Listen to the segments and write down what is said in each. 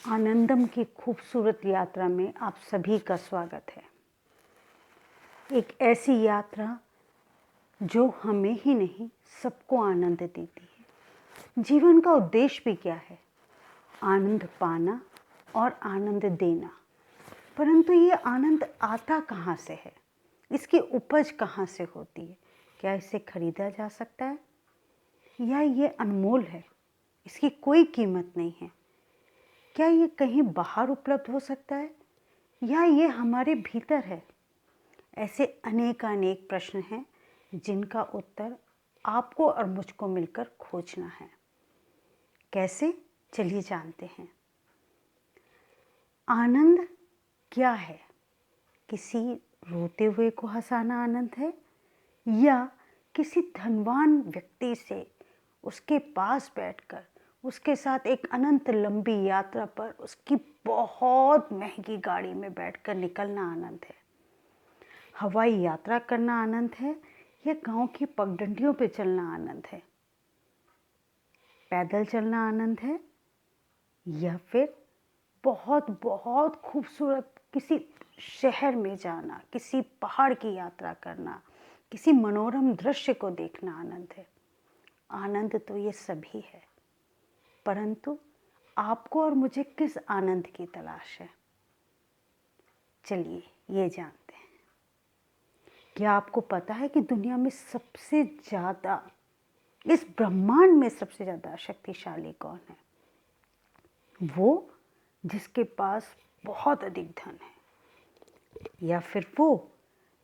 आनंदम की खूबसूरत यात्रा में आप सभी का स्वागत है। एक ऐसी यात्रा जो हमें ही नहीं सबको आनंद देती है। जीवन का उद्देश्य भी क्या है? आनंद पाना और आनंद देना। परंतु ये आनंद आता कहाँ से है? इसकी उपज कहाँ से होती है? क्या इसे खरीदा जा सकता है या ये अनमोल है, इसकी कोई कीमत नहीं है? क्या ये कहीं बाहर उपलब्ध हो सकता है या ये हमारे भीतर है? ऐसे अनेक प्रश्न हैं जिनका उत्तर आपको और मुझको मिलकर खोजना है। कैसे? चलिए जानते हैं। आनंद क्या है? किसी रोते हुए को हंसाना आनंद है या किसी धनवान व्यक्ति से उसके पास बैठकर उसके साथ एक अनंत लंबी यात्रा पर उसकी बहुत महंगी गाड़ी में बैठकर निकलना आनंद है? हवाई यात्रा करना आनंद है या गांव की पगडंडियों पे चलना आनंद है? पैदल चलना आनंद है या फिर बहुत बहुत खूबसूरत किसी शहर में जाना, किसी पहाड़ की यात्रा करना, किसी मनोरम दृश्य को देखना आनंद है? आनंद तो ये सभी है, परंतु आपको और मुझे किस आनंद की तलाश है? चलिए ये जानते हैं। क्या आपको पता है कि दुनिया में सबसे ज़्यादा, इस ब्रह्मांड में सबसे ज़्यादा शक्तिशाली कौन है? वो जिसके पास बहुत अधिक धन है या फिर वो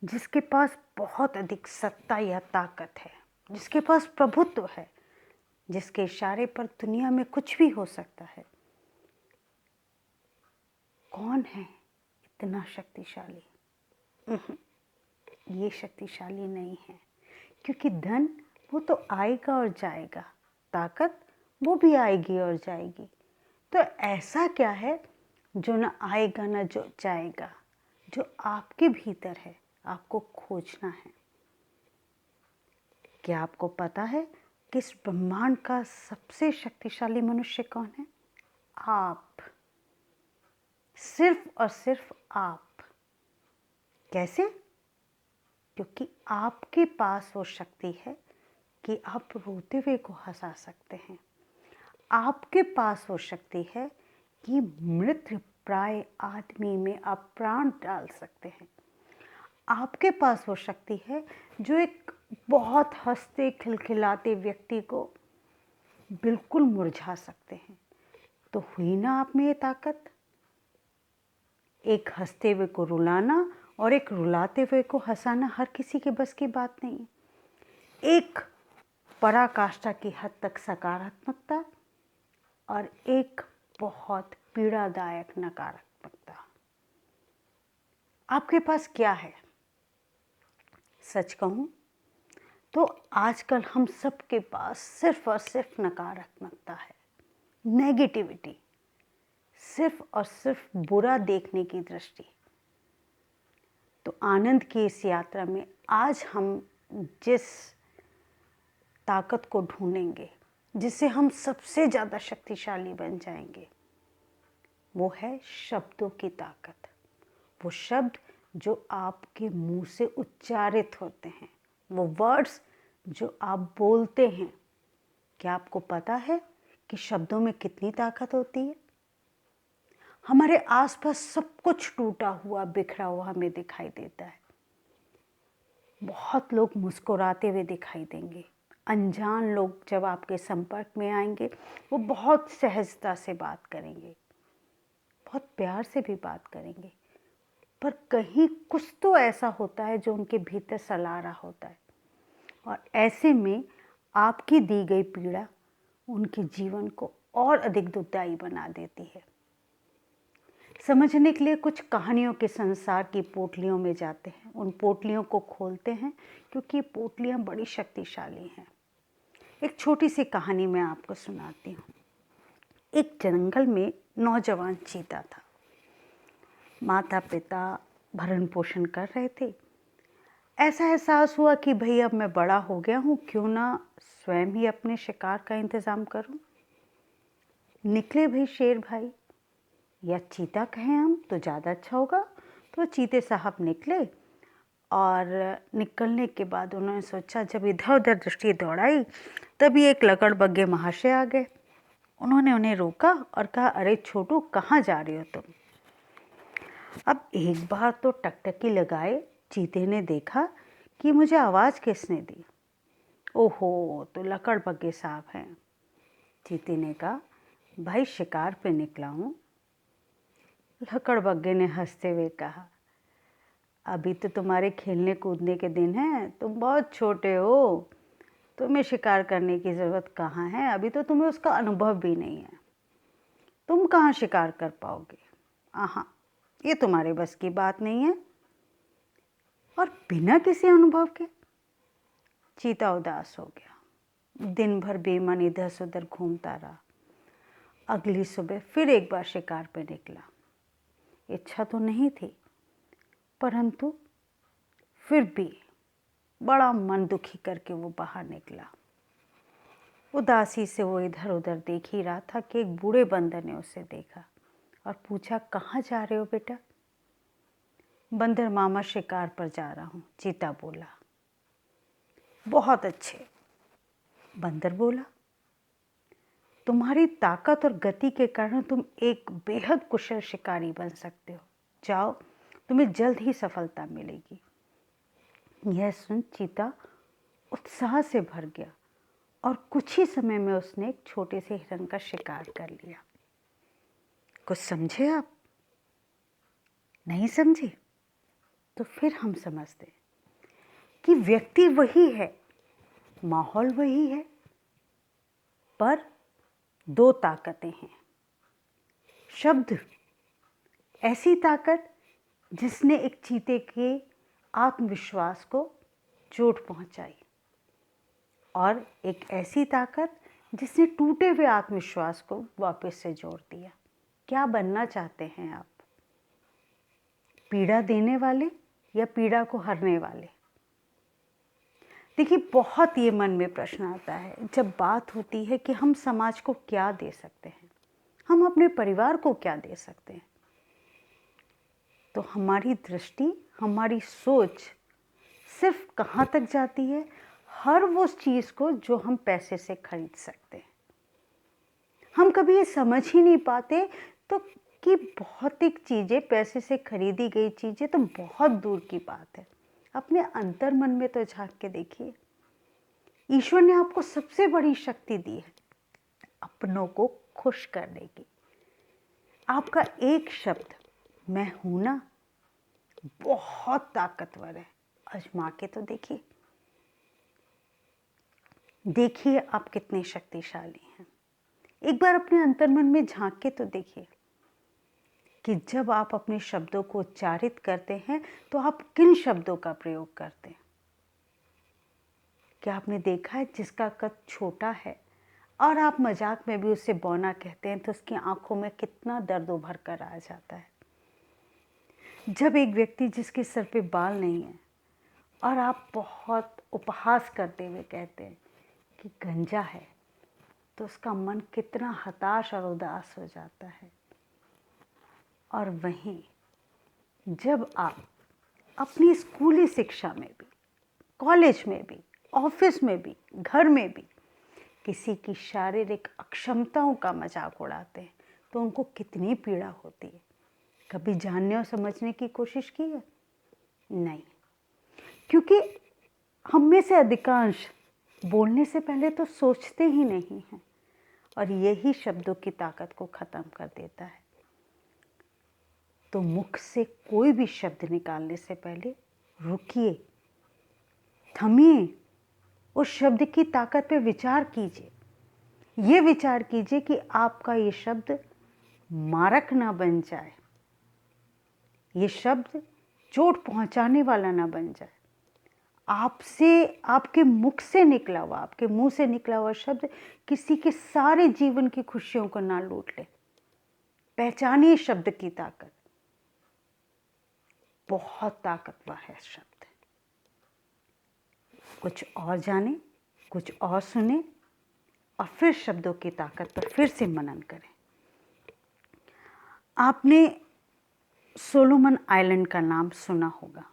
जिसके पास बहुत अधिक सत्ता या ताकत है, जिसके पास प्रभुत्व है, जिसके इशारे पर दुनिया में कुछ भी हो सकता है? कौन है इतना शक्तिशाली? ये शक्तिशाली नहीं है, क्योंकि धन वो तो आएगा और जाएगा, ताकत वो भी आएगी और जाएगी। तो ऐसा क्या है जो ना आएगा ना जो जाएगा, जो आपके भीतर है, आपको खोजना है? क्या आपको पता है कि इस ब्रह्मांड का सबसे शक्तिशाली मनुष्य कौन है? आप। सिर्फ और सिर्फ आप। कैसे? क्योंकि आपके पास वो शक्ति है कि आप रोते हुए को हंसा सकते हैं। आपके पास वो शक्ति है कि मृत प्राय आदमी में आप प्राण डाल सकते हैं। आपके पास वो शक्ति है जो एक बहुत हंसते खिलखिलाते व्यक्ति को बिल्कुल मुरझा सकते हैं। तो हुई ना आप में ये ताकत? एक हंसते हुए को रुलाना और एक रुलाते हुए को हंसाना हर किसी के बस की बात नहीं। एक पराकाष्ठा की हद तक सकारात्मकता और एक बहुत पीड़ादायक नकारात्मकता। आपके पास क्या है? सच कहूं तो आजकल हम सब के पास सिर्फ और सिर्फ नकारात्मकता है, नेगेटिविटी, सिर्फ और सिर्फ बुरा देखने की दृष्टि। तो आनंद की इस यात्रा में आज हम जिस ताकत को ढूंढेंगे, जिससे हम सबसे ज़्यादा शक्तिशाली बन जाएंगे, वो है शब्दों की ताकत। वो शब्द जो आपके मुंह से उच्चारित होते हैं, वो वर्ड्स जो आप बोलते हैं। क्या आपको पता है कि शब्दों में कितनी ताकत होती है? हमारे आसपास सब कुछ टूटा हुआ, बिखरा हुआ हमें दिखाई देता है। बहुत लोग मुस्कुराते हुए दिखाई देंगे। अनजान लोग जब आपके संपर्क में आएंगे, वो बहुत सहजता से बात करेंगे, बहुत प्यार से भी बात करेंगे, पर कहीं कुछ तो ऐसा होता है जो उनके भीतर सला रहा होता है। और ऐसे में आपकी दी गई पीड़ा उनके जीवन को और अधिक दुखदायी बना देती है। समझने के लिए कुछ कहानियों के संसार की पोटलियों में जाते हैं, उन पोटलियों को खोलते हैं, क्योंकि पोटलियाँ बड़ी शक्तिशाली हैं। एक छोटी सी कहानी मैं आपको सुनाती हूँ। एक जंगल में नौजवान चीता था। माता पिता भरण पोषण कर रहे थे। ऐसा एहसास हुआ कि भाई अब मैं बड़ा हो गया हूँ, क्यों ना स्वयं ही अपने शिकार का इंतज़ाम करूँ। निकले भाई शेर भाई, या चीता कहें हम तो ज़्यादा अच्छा होगा। तो चीते साहब निकले और निकलने के बाद उन्होंने सोचा, जब इधर उधर दृष्टि दौड़ाई तभी एक लकड़बग्गे महाशय आ गए। उन्होंने उन्हें रोका और कहा, अरे छोटू, कहाँ जा रहे हो तुम? अब एक बार तो टकटकी लगाए चीते ने देखा कि मुझे आवाज़ किसने दी। ओहो, तो लकड़बग्गे साहब हैं। चीते ने कहा, भाई शिकार पे निकला हूँ। लकड़बग्गे ने हंसते हुए कहा, अभी तो तुम्हारे खेलने कूदने के दिन हैं, तुम बहुत छोटे हो, तुम्हें शिकार करने की ज़रूरत कहाँ है, अभी तो तुम्हें उसका अनुभव भी नहीं है, तुम कहाँ शिकार कर पाओगे। हाँ, ये तुम्हारे बस की बात नहीं है। और बिना किसी अनुभव के चीता उदास हो गया। दिन भर बेमन इधर से उधर घूमता रहा। अगली सुबह फिर एक बार शिकार पे निकला। इच्छा तो नहीं थी, परंतु फिर भी बड़ा मन दुखी करके वो बाहर निकला। उदासी से वो इधर उधर देख ही रहा था कि एक बूढ़े बंदर ने उसे देखा और पूछा, कहाँ जा रहे हो बेटा? बंदर मामा, शिकार पर जा रहा हूँ, चीता बोला। बहुत अच्छे, बंदर बोला। तुम्हारी ताकत और गति के कारण तुम एक बेहद कुशल शिकारी बन सकते हो। जाओ, तुम्हें जल्द ही सफलता मिलेगी। यह सुन चीता उत्साह से भर गया और कुछ ही समय में उसने एक छोटे से हिरन का शिकार कर लिया। कुछ समझे आप? नहीं समझे? तो फिर हम समझते कि व्यक्ति वही है, माहौल वही है, पर दो ताकतें हैं। शब्द, ऐसी ताकत जिसने एक चीते के आत्मविश्वास को चोट पहुंचाई, और एक ऐसी ताकत जिसने टूटे हुए आत्मविश्वास को वापस से जोड़ दिया। क्या बनना चाहते हैं आप? पीड़ा देने वाले या पीड़ा को हरने वाले? देखिए, बहुत ये मन में प्रश्न आता है जब बात होती है कि हम समाज को क्या दे सकते हैं, हम अपने परिवार को क्या दे सकते हैं। तो हमारी दृष्टि, हमारी सोच सिर्फ कहाँ तक जाती है? हर वो चीज़ को जो हम पैसे से खरीद सकते हैं। हम कभी ये समझ ही नहीं पाते तो कि भौतिक चीज़ें, पैसे से खरीदी गई चीज़ें तो बहुत दूर की बात है। अपने अंतर मन में तो झांक के देखिए। ईश्वर ने आपको सबसे बड़ी शक्ति दी है, अपनों को खुश करने की। आपका एक शब्द, मैं हूं ना, बहुत ताकतवर है। आजमा के तो देखिए, देखिए आप कितने शक्तिशाली हैं। एक बार अपने अंतर्मन में झांक के तो देखिए कि जब आप अपने शब्दों को उच्चारित करते हैं तो आप किन शब्दों का प्रयोग करते हैं। क्या आपने देखा है, जिसका कद छोटा है और आप मजाक में भी उसे बौना कहते हैं तो उसकी आंखों में कितना दर्द उभर कर आ जाता है। जब एक व्यक्ति जिसके सर पे बाल नहीं है और आप बहुत उपहास करते हुए कहते हैं कि गंजा है, तो उसका मन कितना हताश और उदास हो जाता है। और वहीं जब आप अपनी स्कूली शिक्षा में भी, कॉलेज में भी, ऑफिस में भी, घर में भी किसी की शारीरिक अक्षमताओं का मजाक उड़ाते हैं तो उनको कितनी पीड़ा होती है। कभी जानने और समझने की कोशिश की है? नहीं, क्योंकि हम में से अधिकांश बोलने से पहले तो सोचते ही नहीं हैं, और यही शब्दों की ताकत को ख़त्म कर देता है। तो मुख से कोई भी शब्द निकालने से पहले रुकिए, थमिए, उस शब्द की ताकत पे विचार कीजिए। ये विचार कीजिए कि आपका ये शब्द मारक ना बन जाए, ये शब्द चोट पहुंचाने वाला ना बन जाए। आपसे, आपके मुख से निकला हुआ, आपके मुंह से निकला हुआ शब्द किसी के सारे जीवन की खुशियों को ना लूट ले। पहचानिए शब्द की ताकत, बहुत ताकतवर है शब्द। कुछ और जाने, कुछ और सुने और फिर शब्दों की ताकत पर फिर से मनन करें। आपने सोलोमन आइलैंड का नाम सुना होगा।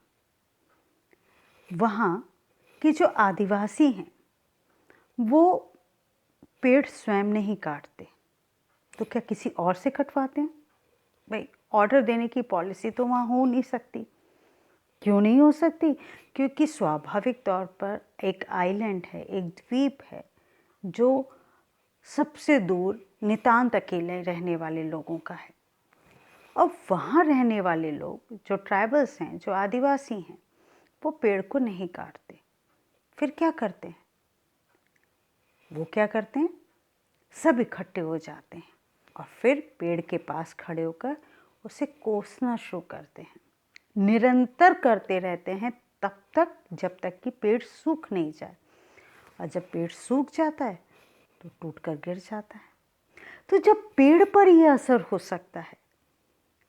वहाँ के जो आदिवासी हैं वो पेड़ स्वयं नहीं काटते, तो क्या किसी और से कटवाते हैं? भाई, ऑर्डर देने की पॉलिसी तो वहाँ हो नहीं सकती। क्यों नहीं हो सकती? क्योंकि स्वाभाविक तौर पर एक आइलैंड है, एक द्वीप है जो सबसे दूर नितांत अकेले रहने वाले लोगों का है। और वहाँ रहने वाले लोग जो ट्राइबल्स हैं, जो आदिवासी हैं, वो पेड़ को नहीं काटते। फिर क्या करते हैं? वो क्या करते हैं? सब इकट्ठे हो जाते हैं और फिर पेड़ के पास खड़े होकर उसे कोसना शुरू करते हैं। निरंतर करते रहते हैं तब तक जब तक कि पेड़ सूख नहीं जाए। और जब पेड़ सूख जाता है तो टूटकर गिर जाता है। तो जब पेड़ पर यह असर हो सकता है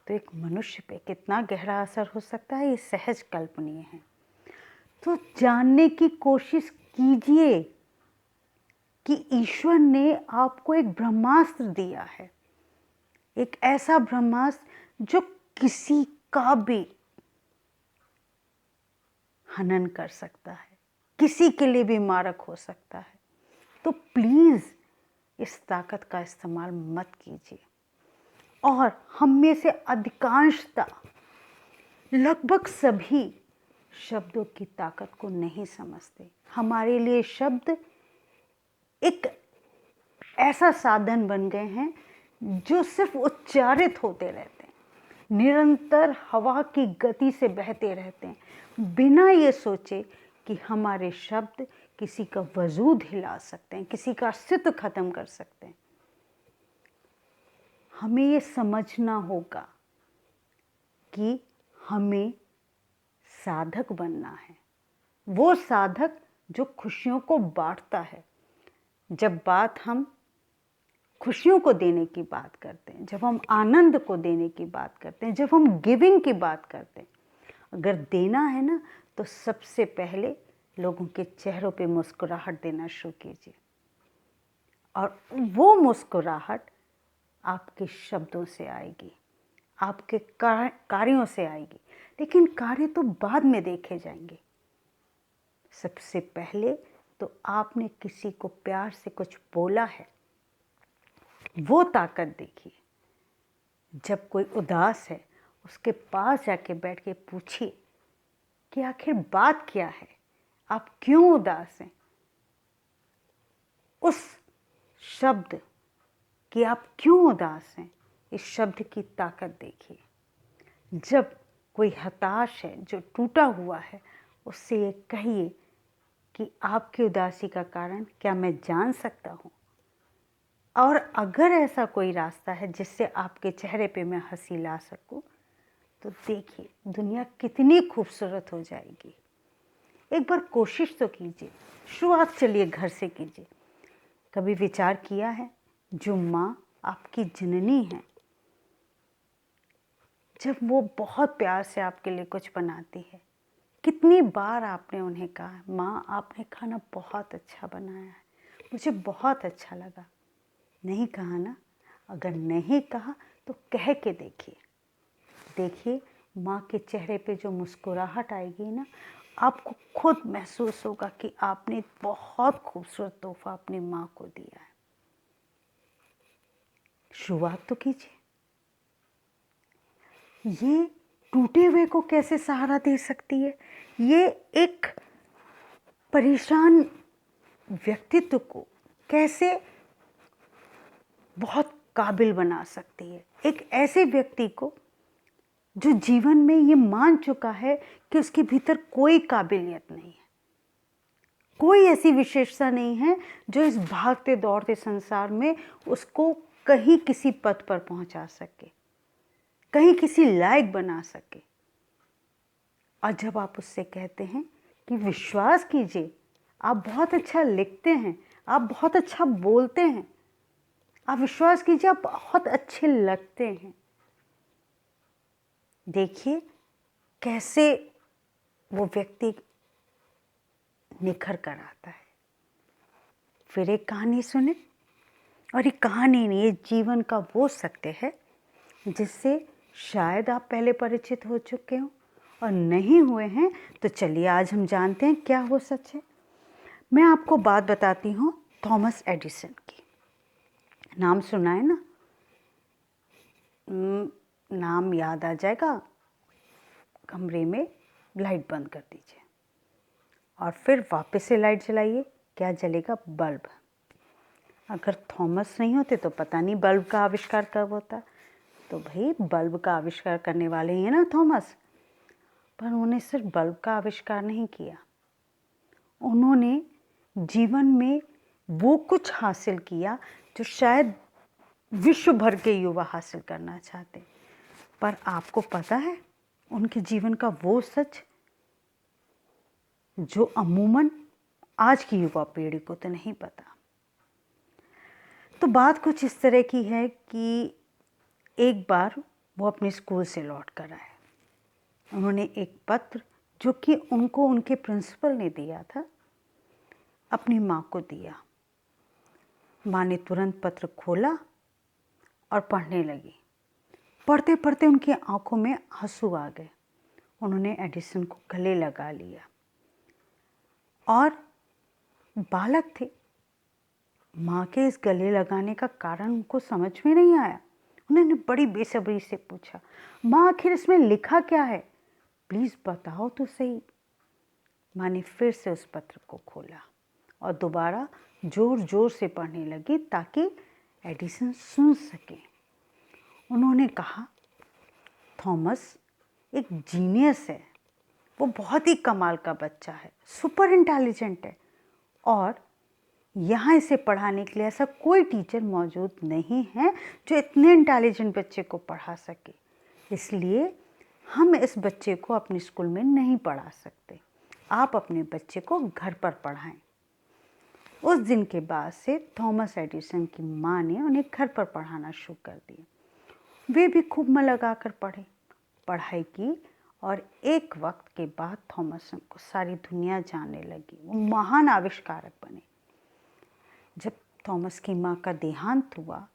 तो एक मनुष्य पे कितना गहरा असर हो सकता है, ये सहज कल्पनीय है। तो जानने की कोशिश कीजिए कि ईश्वर ने आपको एक ब्रह्मास्त्र दिया है, एक ऐसा ब्रह्मास्त्र जो किसी का भी हनन कर सकता है, किसी के लिए भी मारक हो सकता है। तो प्लीज़ इस ताकत का इस्तेमाल मत कीजिए। और हम में से अधिकांशता, लगभग सभी शब्दों की ताकत को नहीं समझते। हमारे लिए शब्द एक ऐसा साधन बन गए हैं जो सिर्फ उच्चारित होते रहते हैं, निरंतर हवा की गति से बहते रहते हैं, बिना ये सोचे कि हमारे शब्द किसी का वजूद हिला सकते हैं, किसी का अस्तित्व खत्म कर सकते हैं। हमें ये समझना होगा कि हमें साधक बनना है, वो साधक जो खुशियों को बांटता है। जब बात हम खुशियों को देने की बात करते हैं, जब हम आनंद को देने की बात करते हैं, जब हम गिविंग की बात करते हैं, अगर देना है ना तो सबसे पहले लोगों के चेहरों पे मुस्कुराहट देना शुरू कीजिए। और वो मुस्कुराहट आपके शब्दों से आएगी, आपके कार्यों से आएगी। लेकिन कार्य तो बाद में देखे जाएंगे। सबसे पहले तो आपने किसी को प्यार से कुछ बोला है, वो ताकत देखिए। जब कोई उदास है उसके पास जाके बैठ के पूछिए कि आखिर बात क्या है, आप क्यों उदास हैं। उस शब्द कि आप क्यों उदास हैं, इस शब्द की ताकत देखिए। जब कोई हताश है, जो टूटा हुआ है, उससे ये कहिए कि आपकी उदासी का कारण क्या मैं जान सकता हूँ? और अगर ऐसा कोई रास्ता है जिससे आपके चेहरे पे मैं हंसी ला सकूं, तो देखिए दुनिया कितनी खूबसूरत हो जाएगी। एक बार कोशिश तो कीजिए, शुरुआत चलिए घर से कीजिए। कभी विचार किया है जो माँ आपकी जननी है, जब वो बहुत प्यार से आपके लिए कुछ बनाती है, कितनी बार आपने उन्हें कहा, माँ आपने खाना बहुत अच्छा बनाया है, मुझे बहुत अच्छा लगा? नहीं कहा ना? अगर नहीं कहा तो कह के देखिए। देखिए माँ के चेहरे पे जो मुस्कुराहट आएगी ना, आपको खुद महसूस होगा कि आपने बहुत खूबसूरत तोहफा अपनी माँ को दिया है। शुरुआत तो कीजिए। ये टूटे हुए को कैसे सहारा दे सकती है? ये एक परेशान व्यक्तित्व को कैसे बहुत काबिल बना सकती है? एक ऐसे व्यक्ति को जो जीवन में ये मान चुका है कि उसके भीतर कोई काबिलियत नहीं है, कोई ऐसी विशेषता नहीं है जो इस भागते दौड़ते संसार में उसको कहीं किसी पद पर पहुंचा सके, कहीं किसी लायक बना सके। और जब आप उससे कहते हैं कि विश्वास कीजिए, आप बहुत अच्छा लिखते हैं, आप बहुत अच्छा बोलते हैं, आप विश्वास कीजिए आप बहुत अच्छे लगते हैं, देखिए कैसे वो व्यक्ति निखर कर आता है। फिर एक कहानी सुने, और ये कहानी नहीं, ये जीवन का वो सत्य है जिससे शायद आप पहले परिचित हो चुके हो, और नहीं हुए हैं तो चलिए आज हम जानते हैं क्या वो सच है। मैं आपको बात बताती हूँ थॉमस एडिसन की। नाम सुना है ना? नाम याद आ जाएगा। कमरे में लाइट बंद कर दीजिए और फिर वापस से लाइट जलाइए। क्या जलेगा? बल्ब। अगर थॉमस नहीं होते तो पता नहीं बल्ब का आविष्कार कब होता। तो भाई बल्ब का आविष्कार करने वाले ही है ना थॉमस। पर उन्होंने सिर्फ बल्ब का आविष्कार नहीं किया, उन्होंने जीवन में वो कुछ हासिल किया जो शायद विश्व भर के युवा हासिल करना चाहते। पर आपको पता है उनके जीवन का वो सच जो अमूमन आज की युवा पीढ़ी को तो नहीं पता। तो बात कुछ इस तरह की है कि एक बार वो अपने स्कूल से लौट कर आए। उन्होंने एक पत्र जो कि उनको उनके प्रिंसिपल ने दिया था, अपनी माँ को दिया। माँ ने तुरंत पत्र खोला और पढ़ने लगी। पढ़ते पढ़ते उनकी आंखों में आंसू आ गए। उन्होंने एडिसन को गले लगा लिया और बालक थे। माँ के इस गले लगाने का कारण उनको समझ में नहीं आया। उन्होंने बड़ी बेसब्री से पूछा, माँ आखिर इसमें लिखा क्या है? प्लीज़ बताओ तो सही। माँ ने फिर से उस पत्र को खोला और दोबारा जोर जोर से पढ़ने लगी ताकि एडिसन सुन सके। उन्होंने कहा, थॉमस एक जीनियस है, वो बहुत ही कमाल का बच्चा है, सुपर इंटेलिजेंट है, और यहाँ इसे पढ़ाने के लिए ऐसा कोई टीचर मौजूद नहीं है जो इतने इंटेलिजेंट बच्चे को पढ़ा सके। इसलिए हम इस बच्चे को अपने स्कूल में नहीं पढ़ा सकते, आप अपने बच्चे को घर पर पढ़ाएं। उस दिन के बाद से थॉमस एडिसन की माँ ने उन्हें घर पर पढ़ाना शुरू कर दिया। वे भी खूब मन लगाकर पढ़ाई की, और एक वक्त के बाद थॉमस को सारी दुनिया जानने लगी। वो महान आविष्कारक बने। जब थॉमस की माँ का देहांत हुआ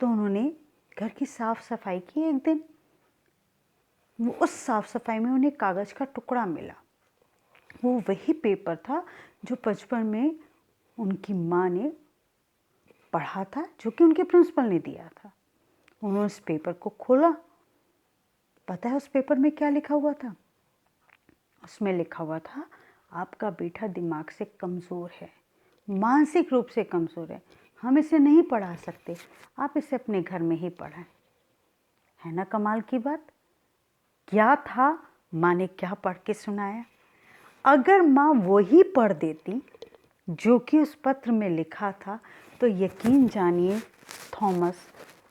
तो उन्होंने घर की साफ सफाई की। एक दिन वो उस साफ सफाई में उन्हें कागज़ का टुकड़ा मिला। वो वही पेपर था जो बचपन में उनकी माँ ने पढ़ा था, जो कि उनके प्रिंसिपल ने दिया था। उन्होंने उस पेपर को खोला। पता है उस पेपर में क्या लिखा हुआ था? उसमें लिखा हुआ था, आपका बेटा दिमाग से कमज़ोर है, मानसिक रूप से कमज़ोर है, हम इसे नहीं पढ़ा सकते, आप इसे अपने घर में ही पढ़ाएं। है ना कमाल की बात? क्या था, माँ ने क्या पढ़ के सुनाया। अगर माँ वही पढ़ देती जो कि उस पत्र में लिखा था तो यकीन जानिए थॉमस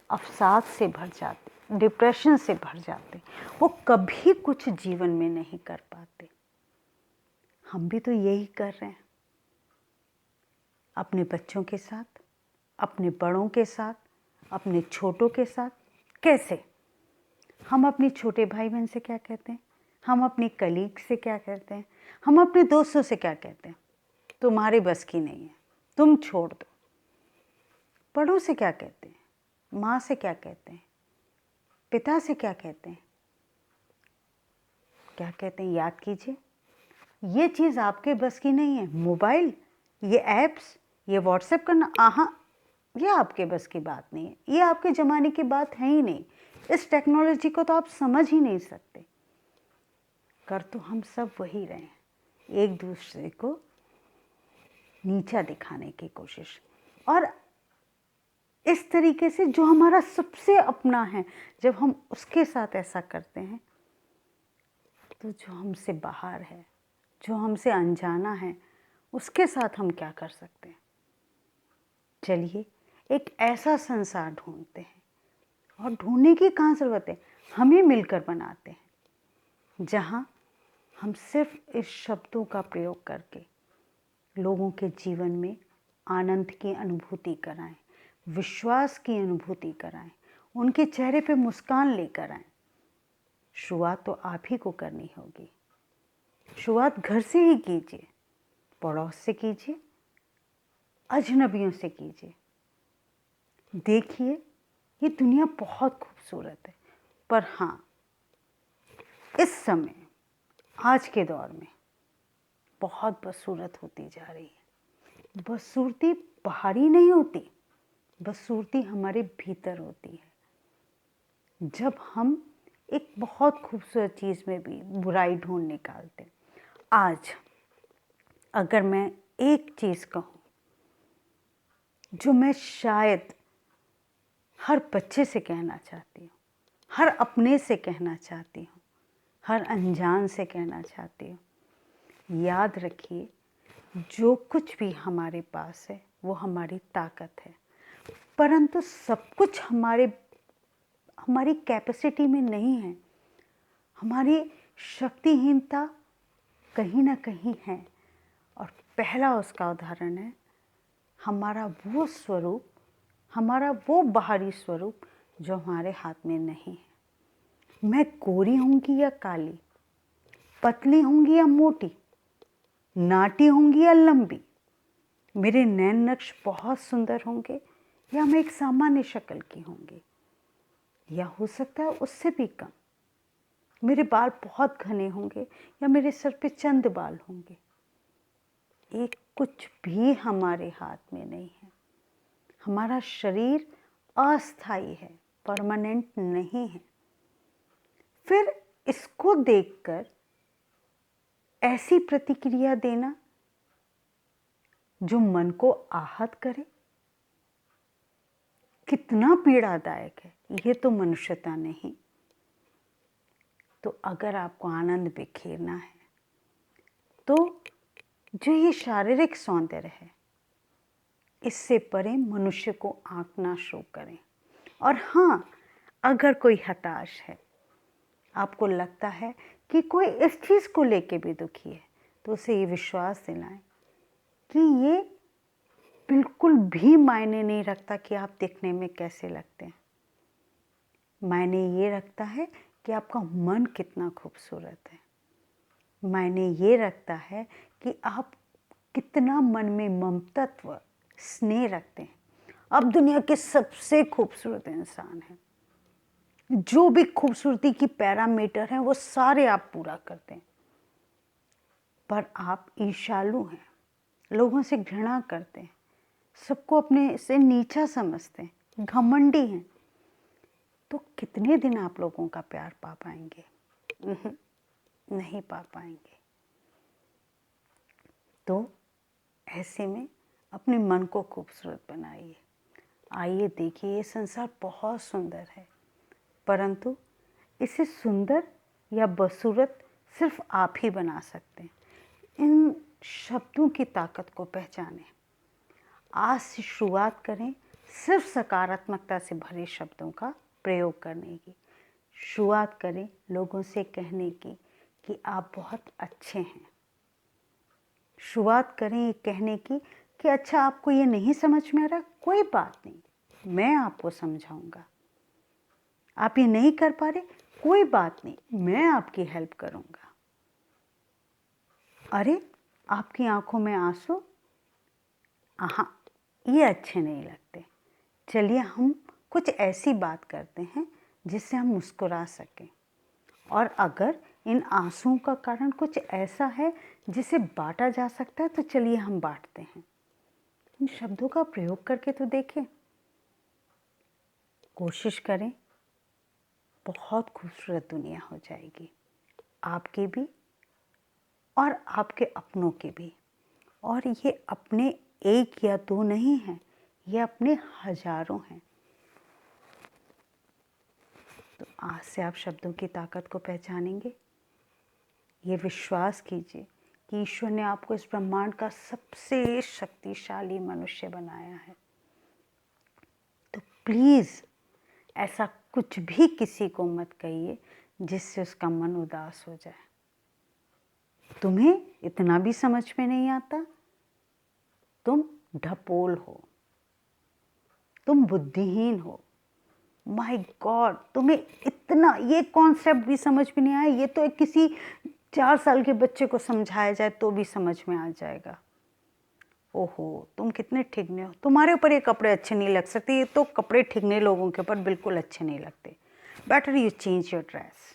अवसाद से भर जाते, डिप्रेशन से भर जाते, वो कभी कुछ जीवन में नहीं कर पाते। हम भी तो यही कर रहे हैं अपने बच्चों के साथ, अपने बड़ों के साथ, अपने छोटों के साथ। कैसे? हम अपने छोटे भाई बहन से क्या कहते हैं, हम अपने कलीग से क्या कहते हैं, हम अपने दोस्तों से क्या कहते हैं, तुम्हारे बस की नहीं है, तुम छोड़ दो। बड़ों से क्या कहते हैं, माँ से क्या कहते हैं, पिता से क्या कहते हैं, क्या कहते हैं, याद कीजिए। ये चीज़ आपके बस की नहीं है। मोबाइल, ये ऐप्स, ये व्हाट्सएप करना, आहा, ये आपके बस की बात नहीं है। ये आपके ज़माने की बात है ही नहीं। इस टेक्नोलॉजी को तो आप समझ ही नहीं सकते। कर तो हम सब वही रहे हैं, एक दूसरे को नीचा दिखाने की कोशिश, और इस तरीके से जो हमारा सबसे अपना है, जब हम उसके साथ ऐसा करते हैं तो जो हमसे बाहर है, जो हमसे अनजाना है, उसके साथ हम क्या कर सकते हैं। चलिए एक ऐसा संसार ढूंढते हैं, और ढूंढने की कहाँ ज़रूरत है, हम ही मिलकर बनाते हैं, जहाँ हम सिर्फ इस शब्दों का प्रयोग करके लोगों के जीवन में आनंद की अनुभूति कराएं, विश्वास की अनुभूति कराएं, उनके चेहरे पे मुस्कान लेकर आएं। शुरुआत तो आप ही को करनी होगी। शुरुआत घर से ही कीजिए, पड़ोस से कीजिए, अजनबियों से कीजिए। देखिए ये दुनिया बहुत खूबसूरत है, पर हाँ, इस समय आज के दौर में बहुत बदसूरत होती जा रही है। बदसूरती बाहरी नहीं होती, बदसूरती हमारे भीतर होती है। जब हम एक बहुत खूबसूरत चीज़ में भी बुराई ढूंढ निकालते हैं। आज अगर मैं एक चीज़ कहूँ जो मैं शायद हर बच्चे से कहना चाहती हूँ, हर अपने से कहना चाहती हूँ, हर अनजान से कहना चाहती हूँ, याद रखिए जो कुछ भी हमारे पास है वो हमारी ताकत है, परंतु सब कुछ हमारी कैपेसिटी में नहीं है। हमारी शक्तिहीनता कहीं ना कहीं है, और पहला उसका उदाहरण है हमारा वो स्वरूप, हमारा वो बाहरी स्वरूप जो हमारे हाथ में नहीं है। मैं गोरी होंगी या काली, पतली होंगी या मोटी, नाटी होंगी या लंबी, मेरे नैन नक्श बहुत सुंदर होंगे या मैं एक सामान्य शक्ल की होंगी, या हो सकता है उससे भी कम, मेरे बाल बहुत घने होंगे या मेरे सर पे चंद बाल होंगे। एक कुछ भी हमारे हाथ में नहीं है। हमारा शरीर अस्थायी है, परमानेंट नहीं है। फिर इसको देखकर ऐसी प्रतिक्रिया देना जो मन को आहत करे, कितना पीड़ादायक है। ये तो मनुष्यता नहीं। तो अगर आपको आनंद बिखेरना है तो जो ये शारीरिक सौंदर्य है, इससे परे मनुष्य को आंकना शुरू करें। और हाँ, अगर कोई हताश है, आपको लगता है कि कोई इस चीज़ को लेके भी दुखी है, तो उसे ये विश्वास दिलाएं कि ये बिल्कुल भी मायने नहीं रखता कि आप दिखने में कैसे लगते हैं। मायने ये रखता है कि आपका मन कितना खूबसूरत है। मायने ये रखता है कि आप कितना मन में ममतत्व, स्नेह रखते हैं। आप दुनिया के सबसे खूबसूरत इंसान हैं। जो भी खूबसूरती की पैरामीटर हैं वो सारे आप पूरा करते हैं, पर आप ईर्ष्यालु हैं, लोगों से घृणा करते हैं, सबको अपने से नीचा समझते हैं, घमंडी हैं। तो कितने दिन आप लोगों का प्यार पा पाएंगे? नहीं पा पाएंगे। तो ऐसे में अपने मन को खूबसूरत बनाइए। आइए देखिए, ये संसार बहुत सुंदर है, परंतु इसे सुंदर या बदसूरत सिर्फ आप ही बना सकते हैं। इन शब्दों की ताकत को पहचानें। आज से शुरुआत करें सिर्फ सकारात्मकता से भरे शब्दों का प्रयोग करने की। शुरुआत करें लोगों से कहने की कि आप बहुत अच्छे हैं। शुरुआत करें ये कहने की कि अच्छा, आपको ये नहीं समझ में आ रहा, कोई बात नहीं, मैं आपको समझाऊंगा। आप ये नहीं कर पा रहे, कोई बात नहीं, मैं आपकी हेल्प करूंगा। अरे, आपकी आंखों में आंसू, हाँ, ये अच्छे नहीं लगते। चलिए हम कुछ ऐसी बात करते हैं जिससे हम मुस्कुरा सकें। और अगर इन आंसुओं का कारण कुछ ऐसा है जिसे बांटा जा सकता है, तो चलिए हम बांटते हैं। इन शब्दों का प्रयोग करके तो देखें, कोशिश करें, बहुत खूबसूरत दुनिया हो जाएगी, आपकी भी और आपके अपनों की भी। और ये अपने एक या दो नहीं हैं, ये अपने हजारों हैं। तो आज से आप शब्दों की ताकत को पहचानेंगे। ये विश्वास कीजिए कि ईश्वर ने आपको इस ब्रह्मांड का सबसे शक्तिशाली मनुष्य बनाया है। तो प्लीज़ ऐसा कुछ भी किसी को मत कहिए जिससे उसका मन उदास हो जाए। तुम्हें इतना भी समझ में नहीं आता, तुम ढपोल हो, तुम बुद्धिहीन हो। माय गॉड, तुम्हें इतना ये कॉन्सेप्ट भी समझ में नहीं आया, ये तो एक किसी 4 साल के बच्चे को समझाया जाए तो भी समझ में आ जाएगा। ओहो तुम कितने ठिगने हो, तुम्हारे ऊपर ये कपड़े अच्छे नहीं लग सकते, ये तो कपड़े ठिगने लोगों के ऊपर बिल्कुल अच्छे नहीं लगते, better you change your dress.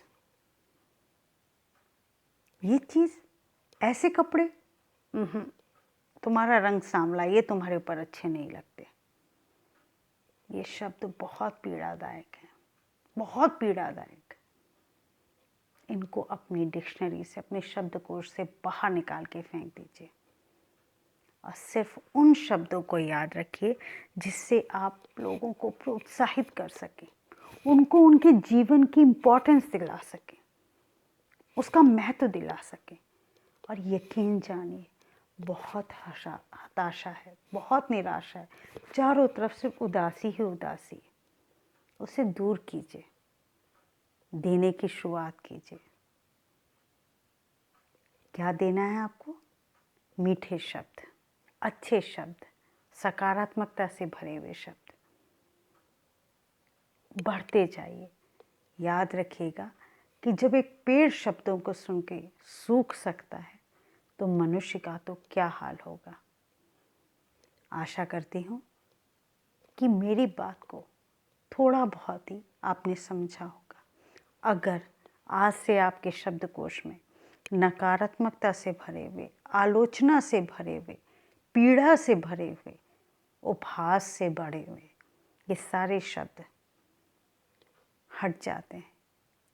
ये चीज़, ऐसे कपड़े, तुम्हारा रंग सांवला, ये तुम्हारे ऊपर अच्छे नहीं लगते। ये शब्द बहुत पीड़ादायक है, बहुत पीड़ादायक। इनको अपनी डिक्शनरी से, अपने शब्दकोश से बाहर निकाल के फेंक दीजिए और सिर्फ उन शब्दों को याद रखिए जिससे आप लोगों को प्रोत्साहित कर सकें, उनको उनके जीवन की इम्पोर्टेंस दिला सकें, उसका महत्व दिला सकें। और यकीन जानिए बहुत हताशा है, बहुत निराशा है, चारों तरफ सिर्फ उदासी ही उदासी है। उसे दूर कीजिए, देने की शुरुआत कीजिए। क्या देना है आपको? मीठे शब्द, अच्छे शब्द, सकारात्मकता से भरे हुए शब्द। बढ़ते जाइए। याद रखिएगा कि जब एक पेड़ शब्दों को सुन के सूख सकता है तो मनुष्य का तो क्या हाल होगा। आशा करती हूँ कि मेरी बात को थोड़ा बहुत ही आपने समझा होगा। अगर आज से आपके शब्दकोश में नकारात्मकता से भरे हुए, आलोचना से भरे हुए, पीड़ा से भरे हुए, उपहास से भरे हुए ये सारे शब्द हट जाते हैं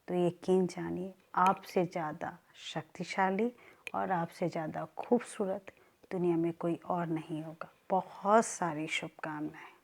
तो यकीन जानिए आपसे ज़्यादा शक्तिशाली और आपसे ज़्यादा खूबसूरत दुनिया में कोई और नहीं होगा। बहुत सारी शुभकामनाएं।